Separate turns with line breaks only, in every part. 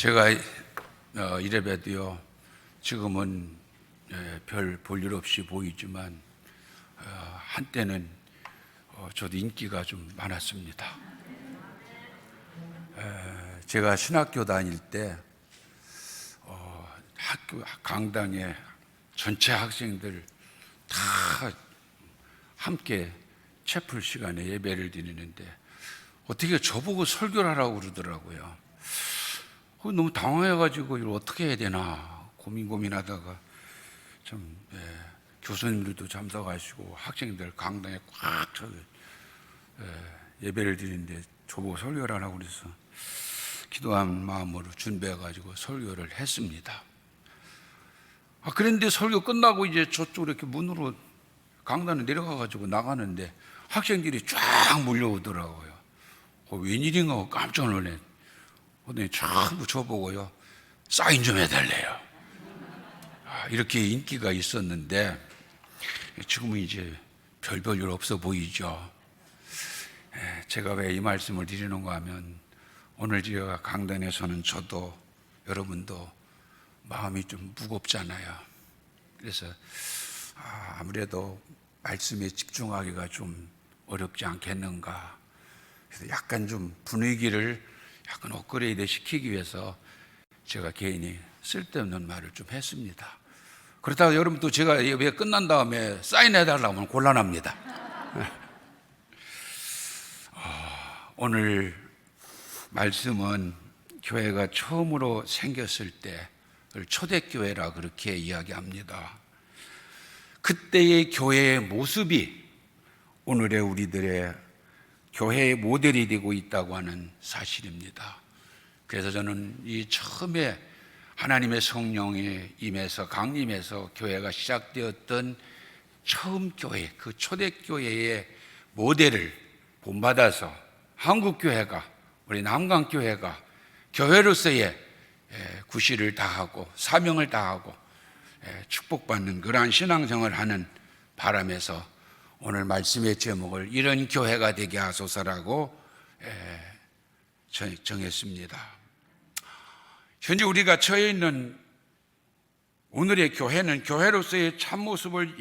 제가 이래봬도요, 지금은 별 볼일 없이 보이지만 한때는 저도 인기가 좀 많았습니다. 제가 신학교 다닐 때 학교 강당에 전체 학생들 다 함께 채플 시간에 예배를 드리는데 어떻게 저보고 설교를 하라고 그러더라고요. 너무 당황해가지고 이걸 어떻게 해야 되나 고민하다가 좀 교수님들도 참석하시고 학생들 강당에 꽉 차서 예배를 드리는데 저보고 설교를 하라고 그래서 기도한 마음으로 준비해가지고 설교를 했습니다. 그런데 설교 끝나고 이제 저쪽으로 이렇게 문으로 강단에 내려가가지고 나가는데 학생들이 쫙 몰려오더라고요. 웬일인가 하고 깜짝 놀래. 전부 저보고요, 사인 좀 해달래요. 이렇게 인기가 있었는데 지금은 이제 별 일 없어 보이죠. 제가 왜 이 말씀을 드리는가 하면 오늘 제가 강단에 서는 저도 여러분도 마음이 좀 무겁잖아요. 그래서 아무래도 말씀에 집중하기가 좀 어렵지 않겠는가. 그래서 약간 좀 분위기를 약간 업그레이드 시키기 위해서 제가 개인이 쓸데없는 말을 좀 했습니다. 그렇다고 여러분 또 제가 예배 끝난 다음에 사인해달라고 하면 곤란합니다. 오늘 말씀은 교회가 처음으로 생겼을 때를 초대교회라 그렇게 이야기합니다. 그때의 교회의 모습이 오늘의 우리들의 교회의 모델이 되고 있다고 하는 사실입니다. 그래서 저는 이 처음에 하나님의 성령이 임해서 강림해서 교회가 시작되었던 처음 교회, 그 초대교회의 모델을 본받아서 한국교회가, 우리 남강교회가 교회로서의 구실을 다하고 사명을 다하고 축복받는 그러한 신앙생활을 하는 바람에서 오늘 말씀의 제목을 이런 교회가 되게 하소서라고 정했습니다. 현재 우리가 처해 있는 오늘의 교회는 교회로서의 참모습을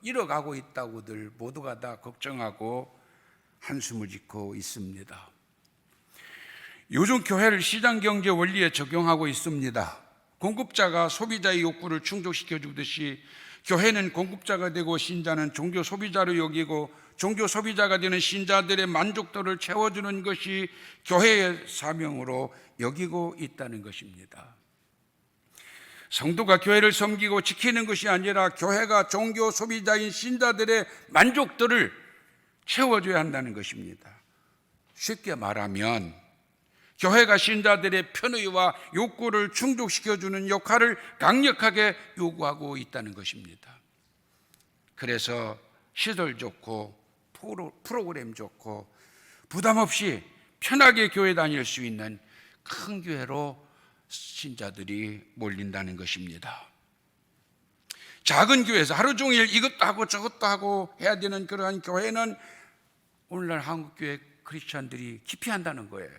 잃어가고 있다고들 모두가 다 걱정하고 한숨을 짓고 있습니다. 요즘 교회를 시장경제 원리에 적용하고 있습니다. 공급자가 소비자의 욕구를 충족시켜 주듯이 교회는 공급자가 되고 신자는 종교 소비자로 여기고 종교 소비자가 되는 신자들의 만족도를 채워주는 것이 교회의 사명으로 여기고 있다는 것입니다. 성도가 교회를 섬기고 지키는 것이 아니라 교회가 종교 소비자인 신자들의 만족도를 채워줘야 한다는 것입니다. 쉽게 말하면 교회가 신자들의 편의와 욕구를 충족시켜주는 역할을 강력하게 요구하고 있다는 것입니다. 그래서 시설 좋고 프로그램 좋고 부담 없이 편하게 교회 다닐 수 있는 큰 교회로 신자들이 몰린다는 것입니다. 작은 교회에서 하루 종일 이것도 하고 저것도 하고 해야 되는 그러한 교회는 오늘날 한국교회 크리스찬들이 기피한다는 거예요.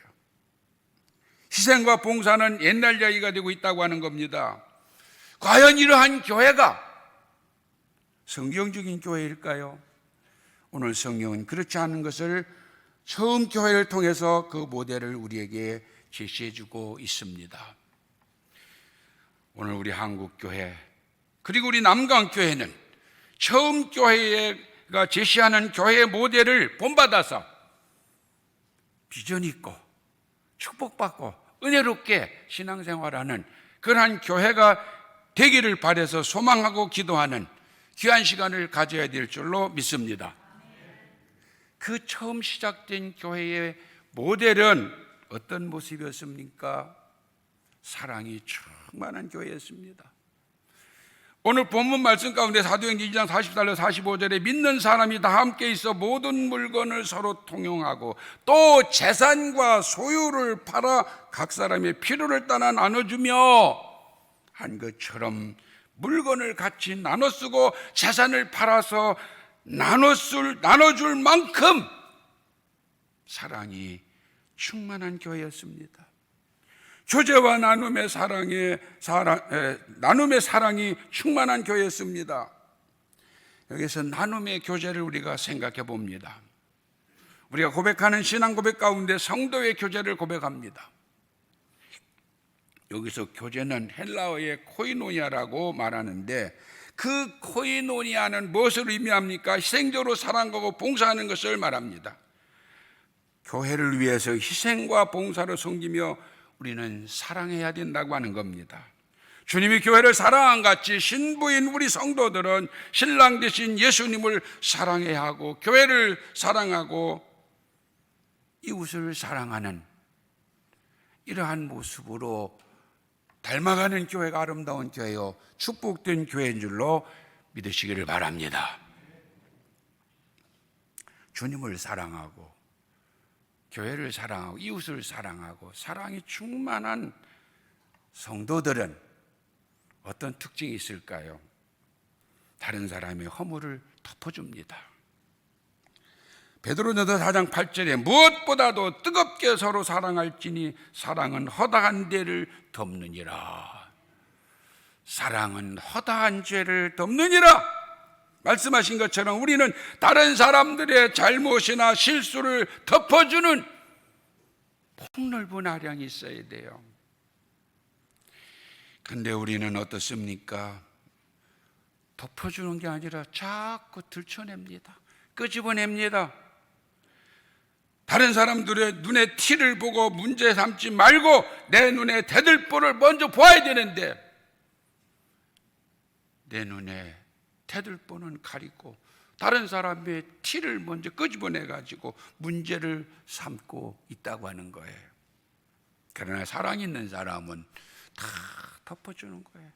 희생과 봉사는 옛날 이야기가 되고 있다고 하는 겁니다. 과연 이러한 교회가 성경적인 교회일까요? 오늘 성경은 그렇지 않은 것을 처음 교회를 통해서 그 모델을 우리에게 제시해주고 있습니다. 오늘 우리 한국교회 그리고 우리 남강교회는 처음 교회가 제시하는 교회의 모델을 본받아서 비전 있고 축복받고 은혜롭게 신앙생활하는 그러한 교회가 되기를 바라서 소망하고 기도하는 귀한 시간을 가져야 될 줄로 믿습니다. 그 처음 시작된 교회의 모델은 어떤 모습이었습니까? 사랑이 충만한 교회였습니다. 오늘 본문 말씀 가운데 사도행전 2장 44절 45절에 믿는 사람이 다 함께 있어 모든 물건을 서로 통용하고 또 재산과 소유를 팔아 각 사람의 필요를 따라 나눠주며 한 것처럼 물건을 같이 나눠 쓰고 재산을 팔아서 나눠줄 만큼 사랑이 충만한 교회였습니다. 교제와 나눔의 사랑이 충만한 교회였습니다. 여기서 나눔의 교제를 우리가 생각해 봅니다. 우리가 고백하는 신앙 고백 가운데 성도의 교제를 고백합니다. 여기서 교제는 헬라어의 코이노니아라고 말하는데, 그 코이노니아는 무엇을 의미합니까? 희생적으로 사랑하고 봉사하는 것을 말합니다. 교회를 위해서 희생과 봉사로 섬기며 우리는 사랑해야 된다고 하는 겁니다. 주님이 교회를 사랑한 같이 신부인 우리 성도들은 신랑 되신 예수님을 사랑해야 하고, 교회를 사랑하고 이웃을 사랑하는 이러한 모습으로 닮아가는 교회가 아름다운 교회요, 축복된 교회인 줄로 믿으시기를 바랍니다. 주님을 사랑하고 교회를 사랑하고 이웃을 사랑하고 사랑이 충만한 성도들은 어떤 특징이 있을까요? 다른 사람의 허물을 덮어줍니다. 베드로전서 4장 8절에 무엇보다도 뜨겁게 서로 사랑할지니 사랑은 허다한 죄를 덮느니라. 사랑은 허다한 죄를 덮느니라 말씀하신 것처럼 우리는 다른 사람들의 잘못이나 실수를 덮어주는 폭넓은 아량이 있어야 돼요. 근데 우리는 어떻습니까? 덮어주는 게 아니라 자꾸 들춰냅니다. 끄집어냅니다. 다른 사람들의 눈에 티를 보고 문제 삼지 말고 내 눈에 대들보를 먼저 보아야 되는데, 내 눈에 대들보는 가리고 다른 사람의 티를 먼저 끄집어내가지고 문제를 삼고 있다고 하는 거예요. 그러나 사랑 있는 사람은 다 덮어주는 거예요.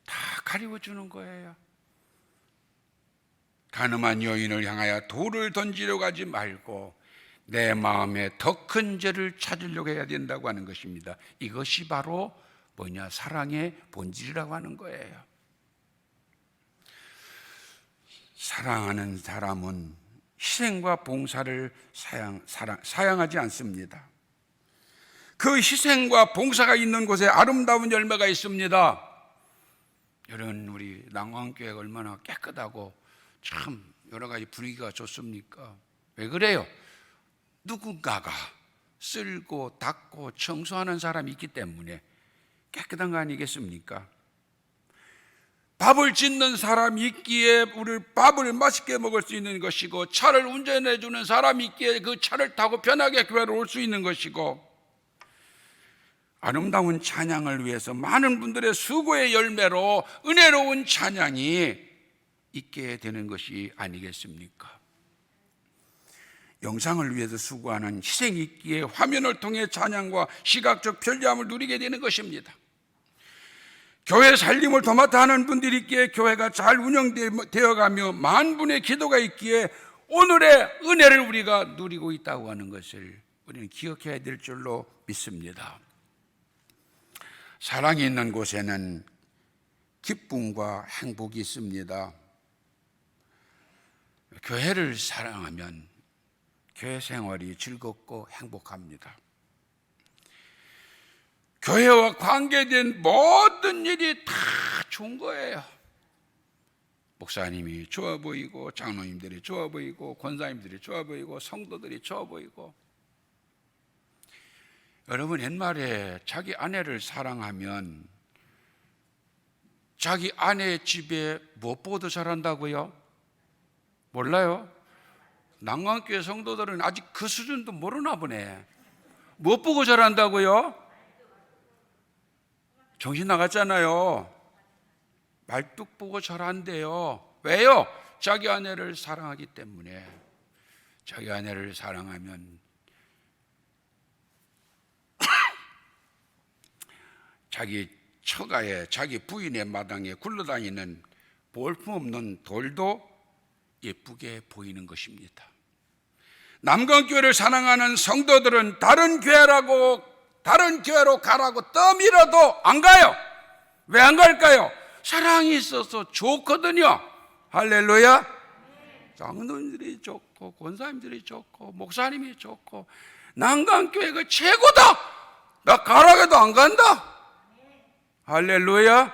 다 가리워주는 거예요. 가늠한 여인을 향하여 돌을 던지려고 하지 말고 내 마음에 더 큰 죄를 찾으려고 해야 된다고 하는 것입니다. 이것이 바로 뭐냐? 사랑의 본질이라고 하는 거예요. 사랑하는 사람은 희생과 봉사를 사양하지 않습니다. 그 희생과 봉사가 있는 곳에 아름다운 열매가 있습니다. 여러분, 우리 난광교회가 얼마나 깨끗하고 참 여러 가지 분위기가 좋습니까? 왜 그래요? 누군가가 쓸고 닦고 청소하는 사람이 있기 때문에 깨끗한 거 아니겠습니까? 밥을 짓는 사람이 있기에 우리 밥을 맛있게 먹을 수 있는 것이고, 차를 운전해 주는 사람이 있기에 그 차를 타고 편하게 교회로 올 수 있는 것이고, 아름다운 찬양을 위해서 많은 분들의 수고의 열매로 은혜로운 찬양이 있게 되는 것이 아니겠습니까? 영상을 위해서 수고하는 희생이 있기에 화면을 통해 찬양과 시각적 편리함을 누리게 되는 것입니다. 교회 살림을 도맡아 하는 분들이 있기에 교회가 잘 운영되어가며 만분의 기도가 있기에 오늘의 은혜를 우리가 누리고 있다고 하는 것을 우리는 기억해야 될 줄로 믿습니다. 사랑이 있는 곳에는 기쁨과 행복이 있습니다. 교회를 사랑하면 교회 생활이 즐겁고 행복합니다. 교회와 관계된 모든 일이 다 좋은 거예요. 목사님이 좋아 보이고, 장로님들이 좋아 보이고, 권사님들이 좋아 보이고, 성도들이 좋아 보이고. 여러분, 옛말에 자기 아내를 사랑하면 자기 아내 집에 무엇보다 잘한다고요? 몰라요? 난광교회 성도들은 아직 그 수준도 모르나 보네. 무엇 보고 잘한다고요? 정신 나갔잖아요. 말뚝 보고 잘한대요. 왜요? 자기 아내를 사랑하기 때문에. 자기 아내를 사랑하면 자기 처가에, 자기 부인의 마당에 굴러다니는 볼품없는 돌도 예쁘게 보이는 것입니다. 남강교회를 사랑하는 성도들은 다른 교회로 가라고 떠밀어도 안 가요. 왜 안 갈까요? 사랑이 있어서 좋거든요. 할렐루야. 장로님들이 좋고, 권사님들이 좋고, 목사님이 좋고, 난강교회가 최고다. 나 가락에도 안 간다. 할렐루야.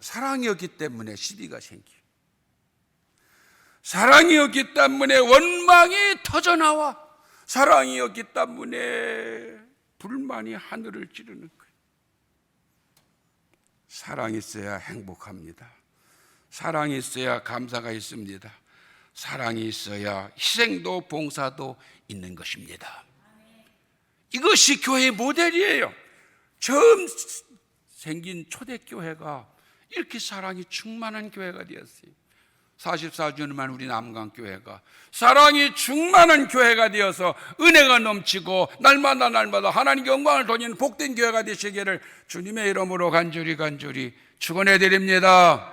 사랑이 없기 때문에 시비가 생겨. 사랑이 없기 때문에 원망이 터져나와. 사랑이 없기 때문에 불만이 하늘을 찌르는 거예요. 사랑이 있어야 행복합니다. 사랑이 있어야 감사가 있습니다. 사랑이 있어야 희생도 봉사도 있는 것입니다. 이것이 교회의 모델이에요. 처음 생긴 초대교회가 이렇게 사랑이 충만한 교회가 되었어요. 44주년만 우리 남강교회가 사랑이 충만한 교회가 되어서 은혜가 넘치고 날마다 하나님께 영광을 돌리는 복된 교회가 되시기를 주님의 이름으로 간절히 축원해 드립니다.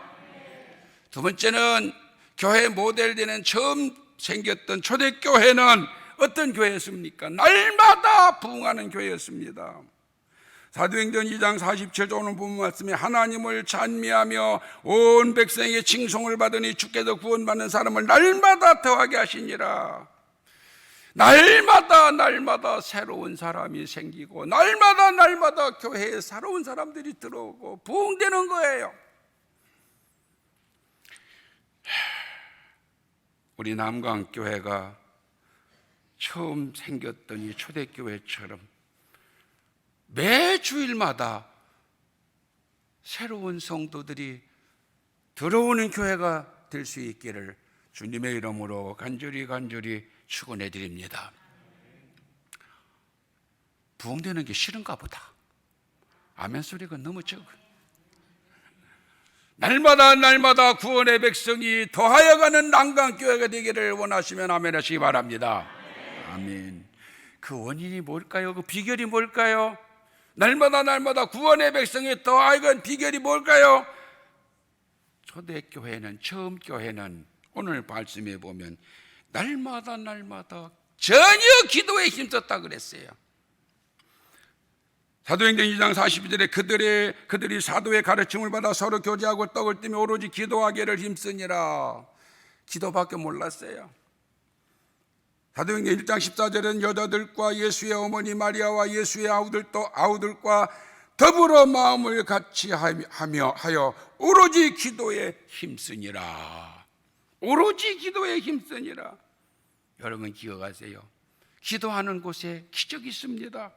두 번째는 교회 모델 되는 처음 생겼던 초대교회는 어떤 교회였습니까? 날마다 부흥하는 교회였습니다. 사도행전 2장 47절 오늘 본문 말씀에 하나님을 찬미하며 온 백성에게 칭송을 받으니 주께서 구원받는 사람을 날마다 더하게 하시니라. 날마다 새로운 사람이 생기고 날마다 교회에 새로운 사람들이 들어오고 부흥되는 거예요. 우리 남강교회가 처음 생겼던 이 초대교회처럼 매 주일마다 새로운 성도들이 들어오는 교회가 될 수 있기를 주님의 이름으로 간절히 축원해 드립니다. 부흥되는 게 싫은가 보다. 아멘 소리가 너무 적어요. 날마다 구원의 백성이 더하여가는 남강교회가 되기를 원하시면 아멘 하시기 바랍니다. 아멘. 그 원인이 뭘까요? 그 비결이 뭘까요? 날마다 구원의 백성이 더하여간 비결이 뭘까요? 초대교회는, 처음 교회는 오늘 말씀해 보면 날마다 전혀 기도에 힘썼다 그랬어요. 사도행전 2장 42절에 그들이 사도의 가르침을 받아 서로 교제하고 떡을 띠며 오로지 기도하기를 힘쓰니라. 기도밖에 몰랐어요. 사도행전 1장 14절에는 여자들과 예수의 어머니 마리아와 예수의 아우들과 더불어 마음을 같이 하여 오로지 기도에 힘쓰니라. 오로지 기도에 힘쓰니라. 여러분 기억하세요. 기도하는 곳에 기적이 있습니다.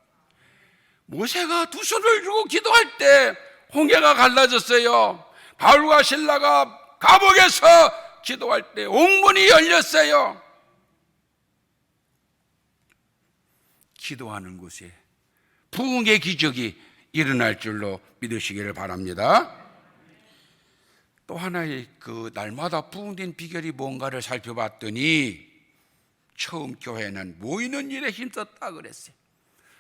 모세가 두 손을 들고 기도할 때 홍해가 갈라졌어요. 바울과 실라가 감옥에서 기도할 때 옥문이 열렸어요. 기도하는 곳에 부흥의 기적이 일어날 줄로 믿으시기를 바랍니다. 또 하나의 그 날마다 부흥된 비결이 뭔가를 살펴봤더니 처음 교회는 모이는 일에 힘썼다 그랬어요.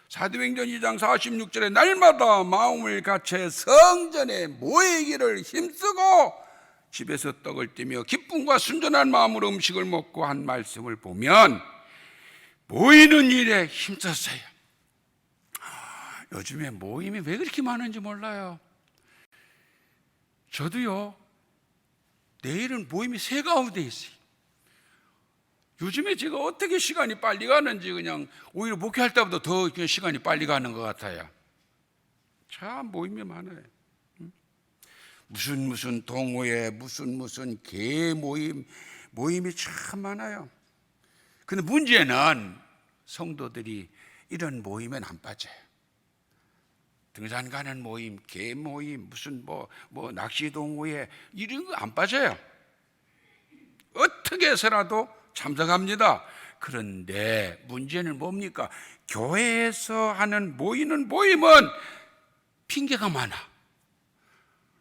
사도행전 2장 46절에 날마다 마음을 같이 성전에 모이기를 힘쓰고 집에서 떡을 띠며 기쁨과 순전한 마음으로 음식을 먹고 한 말씀을 보면 모이는 일에 힘썼어요. 요즘에 모임이 왜 그렇게 많은지 몰라요. 저도요, 내일은 모임이 새 가운데 있어요. 요즘에 제가 어떻게 시간이 빨리 가는지 그냥 오히려 목회할 때보다 더 그냥 시간이 빨리 가는 것 같아요. 참 모임이 많아요. 무슨 동호회, 무슨 개 모임이 참 많아요. 근데 문제는 성도들이 이런 모임엔 안 빠져요. 등산 가는 모임, 개 모임, 무슨 낚시 동호회 이런 거 안 빠져요. 어떻게 해서라도 참석합니다. 그런데 문제는 뭡니까? 교회에서 하는 모임은 핑계가 많아.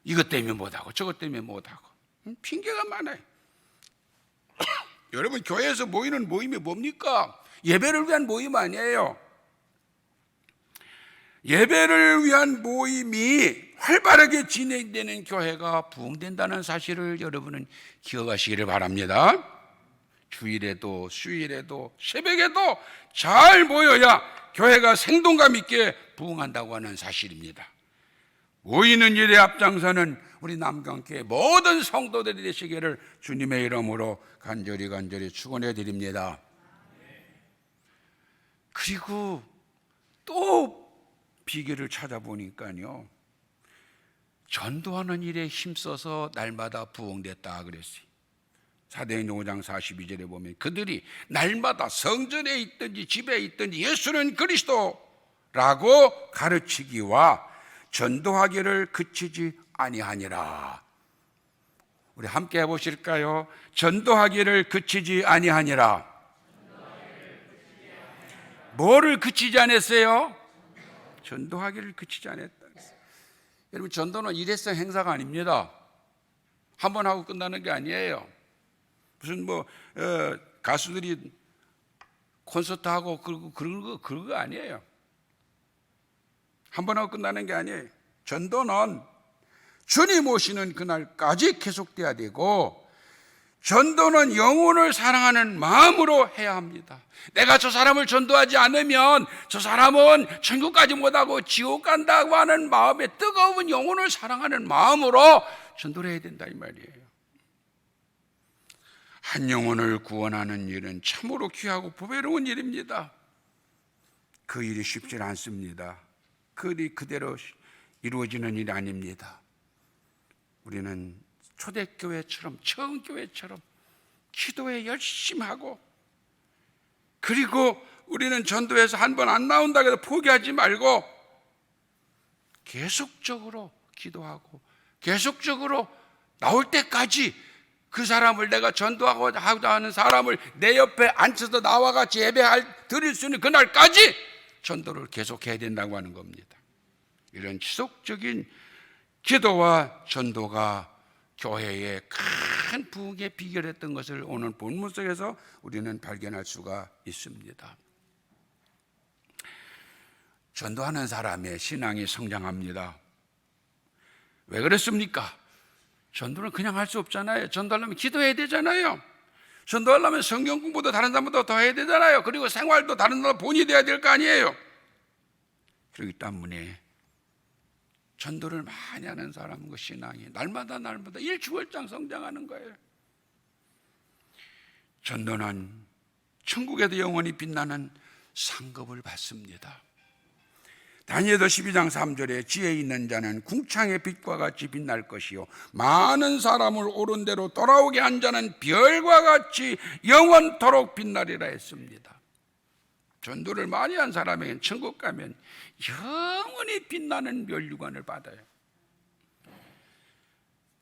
이것 때문에 못하고 저것 때문에 못하고 핑계가 많아요. 여러분 교회에서 모이는 모임이 뭡니까? 예배를 위한 모임 아니에요. 예배를 위한 모임이 활발하게 진행되는 교회가 부흥된다는 사실을 여러분은 기억하시기를 바랍니다. 주일에도 수요일에도 새벽에도 잘 모여야 교회가 생동감 있게 부흥한다고 하는 사실입니다. 모이는 일에 앞장서는 우리 남강교회 모든 성도들이 되시기를 주님의 이름으로 간절히 축원해 드립니다. 그리고 또 비결을 찾아보니까요, 전도하는 일에 힘써서 날마다 부흥됐다 그랬어요. 사도행전 5장 42절에 보면 그들이 날마다 성전에 있든지 집에 있든지 예수는 그리스도라고 가르치기와 전도하기를 그치지 아니하니라. 우리 함께 해보실까요? 전도하기를 그치지 아니하니라. 뭐를 그치지 않았어요? 전도하기를 그치지 않았다. 여러분, 전도는 일회성 행사가 아닙니다. 한 번 하고 끝나는 게 아니에요. 무슨 가수들이 콘서트 하고 그런 거 아니에요. 한 번 하고 끝나는 게 아니에요. 전도는 주님 오시는 그날까지 계속돼야 되고, 전도는 영혼을 사랑하는 마음으로 해야 합니다. 내가 저 사람을 전도하지 않으면 저 사람은 천국까지 못하고 지옥 간다고 하는 마음에, 뜨거운 영혼을 사랑하는 마음으로 전도를 해야 된다 이 말이에요. 한 영혼을 구원하는 일은 참으로 귀하고 보배로운 일입니다. 그 일이 쉽지 않습니다. 그 일이 그대로 이루어지는 일이 아닙니다. 우리는 초대교회처럼, 처음교회처럼 기도에 열심히 하고, 그리고 우리는 전도에서 한 번 안 나온다고 해서 포기하지 말고 계속적으로 기도하고 계속적으로 나올 때까지 그 사람을, 내가 전도하고자 하는 사람을 내 옆에 앉혀서 나와 같이 드릴 수 있는 그날까지 전도를 계속해야 된다고 하는 겁니다. 이런 지속적인 기도와 전도가 교회의 큰 부흥의 비결했던 것을 오늘 본문 속에서 우리는 발견할 수가 있습니다. 전도하는 사람의 신앙이 성장합니다. 왜 그렇습니까? 전도는 그냥 할 수 없잖아요. 전도하려면 기도해야 되잖아요. 전도하려면 성경 공부도 다른 사람보다 더 해야 되잖아요. 그리고 생활도 다른 사람보다 본이 돼야 될 거 아니에요. 그렇기 때문에 전도를 많이 하는 사람과 신앙이 날마다 일주월장 성장하는 거예요. 전도는 천국에도 영원히 빛나는 상급을 받습니다. 다니엘서 12장 3절에 지혜 있는 자는 궁창의 빛과 같이 빛날 것이요 많은 사람을 옳은 대로 돌아오게 한 자는 별과 같이 영원토록 빛나리라 했습니다. 전도를 많이 한 사람에게는 천국 가면 영원히 빛나는 면류관을 받아요.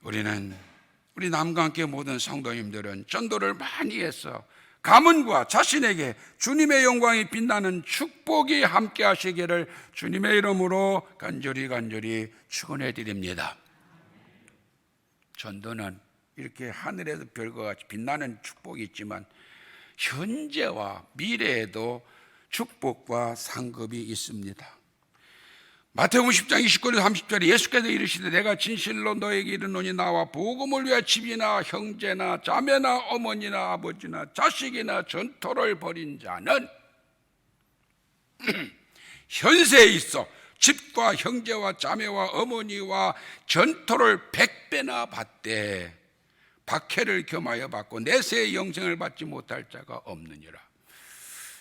우리 남강교회 모든 성도님들은 전도를 많이 해서 가문과 자신에게 주님의 영광이 빛나는 축복이 함께 하시기를 주님의 이름으로 간절히 축원해 드립니다. 전도는 이렇게 하늘에서 별과 같이 빛나는 축복이 있지만 현재와 미래에도 축복과 상급이 있습니다. 마태복음 10장 29절 30절에 예수께서 이르시되 내가 진실로 너에게 이르노니 나와 복음을 위하여 집이나 형제나 자매나 어머니나 아버지나 자식이나 전토를 벌인 자는 현세에 있어 집과 형제와 자매와 어머니와 전토를 100배나 받되 박해를 겸하여 받고 내세의 영생을 받지 못할 자가 없느니라.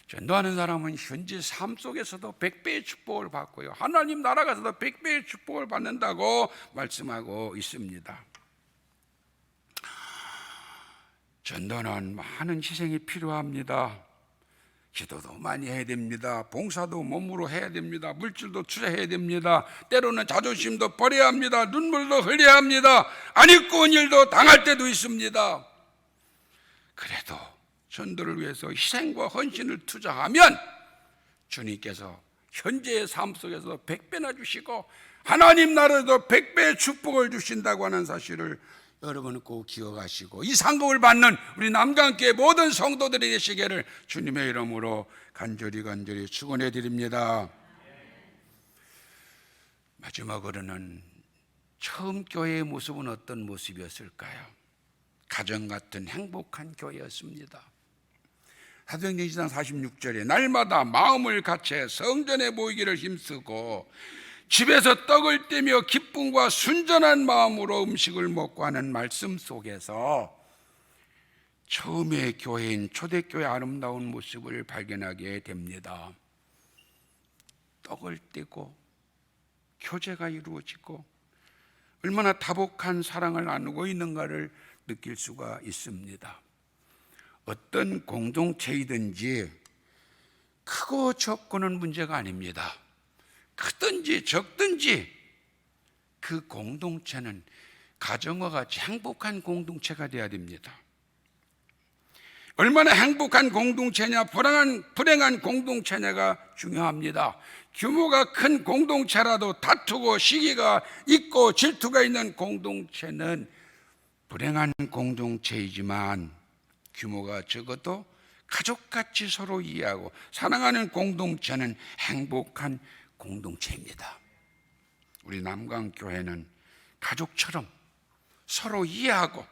전도하는 사람은 현재 삶 속에서도 100배의 축복을 받고요, 하나님 나라 가서도 100배의 축복을 받는다고 말씀하고 있습니다. 전도는 많은 희생이 필요합니다. 기도도 많이 해야 됩니다. 봉사도 몸으로 해야 됩니다. 물질도 투자해야 됩니다. 때로는 자존심도 버려야 합니다. 눈물도 흘려야 합니다. 안 입고 온 일도 당할 때도 있습니다. 그래도 전도를 위해서 희생과 헌신을 투자하면 주님께서 현재의 삶 속에서 100배나 주시고 하나님 나라에도 100배의 축복을 주신다고 하는 사실을 여러분은 꼭 기억하시고 이 상급을 받는 우리 남강교회 모든 성도들이 되시기를 주님의 이름으로 간절히 축원해 드립니다. 마지막으로는 처음 교회의 모습은 어떤 모습이었을까요? 가정 같은 행복한 교회였습니다. 사도행전 2장 46절에 날마다 마음을 같이 성전에 모이기를 힘쓰고 집에서 떡을 떼며 기쁨과 순전한 마음으로 음식을 먹고 하는 말씀 속에서 처음의 교회인 초대교회의 아름다운 모습을 발견하게 됩니다. 떡을 떼고 교제가 이루어지고 얼마나 다복한 사랑을 나누고 있는가를 느낄 수가 있습니다. 어떤 공동체이든지 크고 적고는 문제가 아닙니다. 크든지 적든지 그 공동체는 가정과 같이 행복한 공동체가 되어야 됩니다. 얼마나 행복한 공동체냐, 불행한 공동체냐가 중요합니다. 규모가 큰 공동체라도 다투고 시기가 있고 질투가 있는 공동체는 불행한 공동체이지만, 규모가 적어도 가족같이 서로 이해하고 사랑하는 공동체는 행복한 공동체입니다. 우리 남강교회는 가족처럼 서로 이해하고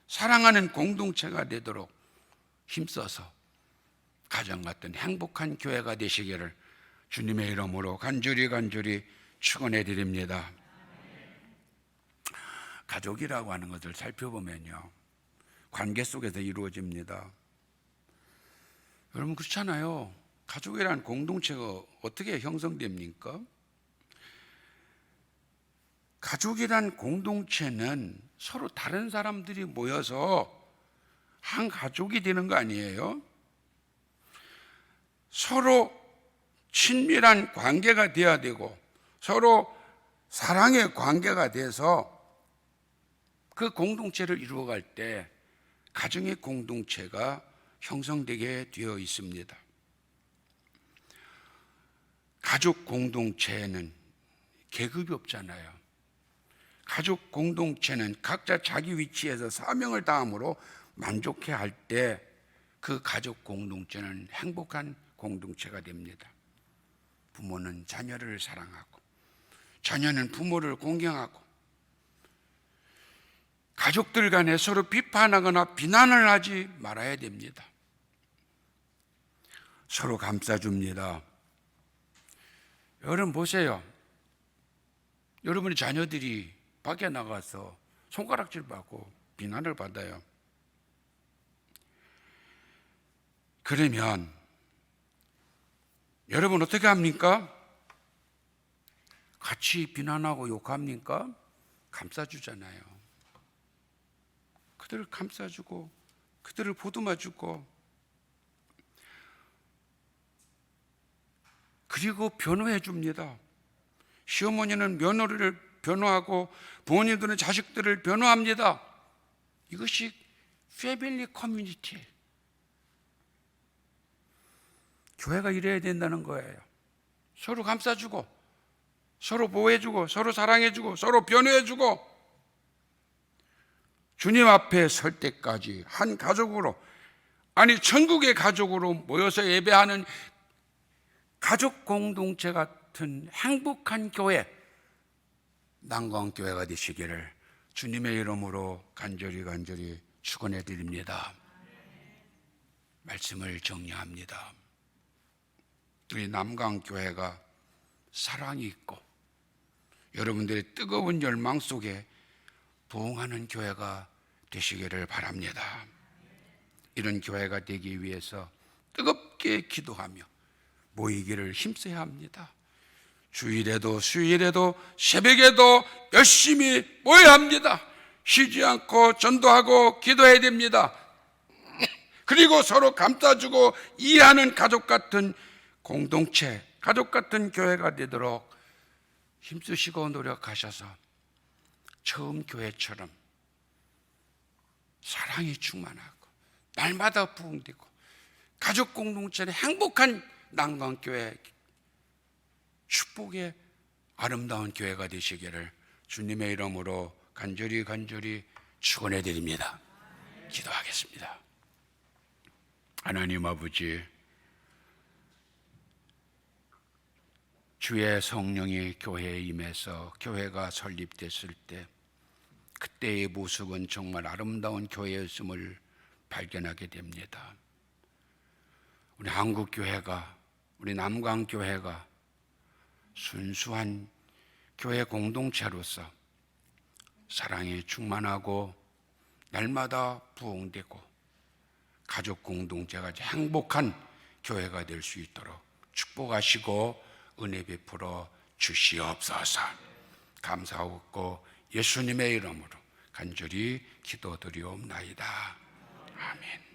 사랑하는 공동체가 되도록 힘써서 가정 같은 행복한 교회가 되시기를 주님의 이름으로 간절히 축원해 드립니다. 가족이라고 하는 것을 살펴보면요, 관계 속에서 이루어집니다. 여러분 그렇잖아요. 가족이라는 공동체가 어떻게 형성됩니까? 가족이란 공동체는 서로 다른 사람들이 모여서 한 가족이 되는 거 아니에요? 서로 친밀한 관계가 되어야 되고 서로 사랑의 관계가 돼서 그 공동체를 이루어갈 때 가정의 공동체가 형성되게 되어 있습니다. 가족 공동체에는 계급이 없잖아요. 가족 공동체는 각자 자기 위치에서 사명을 다함으로 만족해 할 때 그 가족 공동체는 행복한 공동체가 됩니다. 부모는 자녀를 사랑하고 자녀는 부모를 공경하고 가족들 간에 서로 비판하거나 비난을 하지 말아야 됩니다. 서로 감싸줍니다. 여러분 보세요. 여러분의 자녀들이 밖에 나가서 손가락질 받고 비난을 받아요. 그러면 여러분 어떻게 합니까? 같이 비난하고 욕합니까? 감싸주잖아요. 그들을 감싸주고 그들을 보듬어주고 그리고 변호해 줍니다. 시어머니는 며느리를 변호하고 부모님들은 자식들을 변호합니다. 이것이 패밀리 커뮤니티, 교회가 이래야 된다는 거예요. 서로 감싸주고 서로 보호해주고 서로 사랑해주고 서로 변호해주고 주님 앞에 설 때까지 한 가족으로, 아니 천국의 가족으로 모여서 예배하는 가족 공동체 같은 행복한 교회, 난광교회가 되시기를 주님의 이름으로 간절히 축원해 드립니다. 말씀을 정리합니다. 우리 남강교회가 사랑이 있고 여러분들의 뜨거운 열망 속에 부흥하는 교회가 되시기를 바랍니다. 이런 교회가 되기 위해서 뜨겁게 기도하며 모이기를 힘써야 합니다. 주일에도 수요일에도 새벽에도 열심히 모여야 합니다. 쉬지 않고 전도하고 기도해야 됩니다. 그리고 서로 감싸주고 이해하는 가족 같은 공동체, 가족 같은 교회가 되도록 힘쓰시고 노력하셔서 처음 교회처럼 사랑이 충만하고 날마다 부흥되고 가족 공동체는 행복한 난광교회, 축복의 아름다운 교회가 되시기를 주님의 이름으로 간절히 축원해 드립니다. 기도하겠습니다. 하나님 아버지, 주의 성령이 교회에 임해서 교회가 설립됐을 때 그때의 모습은 정말 아름다운 교회였음을 발견하게 됩니다. 우리 한국교회가, 우리 남강교회가 순수한 교회 공동체로서 사랑이 충만하고 날마다 부흥되고 가족 공동체가 행복한 교회가 될 수 있도록 축복하시고 은혜 베풀어 주시옵소서. 감사하고 예수님의 이름으로 간절히 기도드리옵나이다. 아멘.